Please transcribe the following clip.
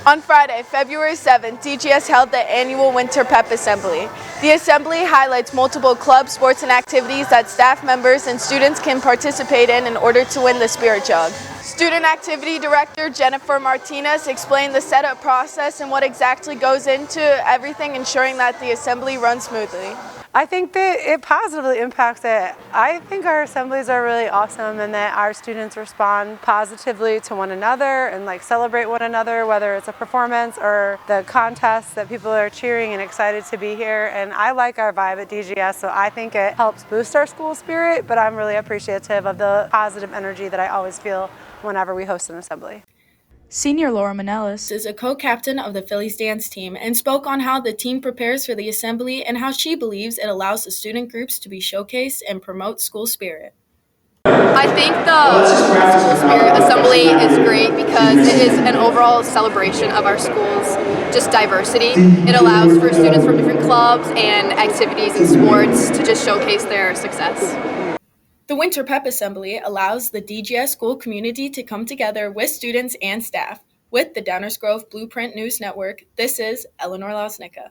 On Friday, February 7th, DGS held the annual Winter Pep Assembly. The assembly highlights multiple clubs, sports, and activities that staff members and students can participate in order to win the Spirit Jug. Student Activity Director Jennifer Martinez explained the setup process and what exactly goes into everything, ensuring that the assembly runs smoothly. I think that it positively impacts it. I think our assemblies are really awesome and that our students respond positively to one another and celebrate one another, whether it's a performance or the contest, that people are cheering and excited to be here. And I like our vibe at DGS, so I think it helps boost our school spirit, but I'm really appreciative of the positive energy that I always feel whenever we host an assembly. Senior Laura Manelis is a co-captain of the Phillies dance team and spoke on how the team prepares for the assembly and how she believes it allows the student groups to be showcased and promote school spirit. I think the School Spirit Assembly is great because it is an overall celebration of our school's just diversity. It allows for students from different clubs and activities and sports to just showcase their success. The Winter Pep Assembly allows the DGS school community to come together with students and staff. With the Downers Grove Blueprint News Network, this is Eleanor Losnicka.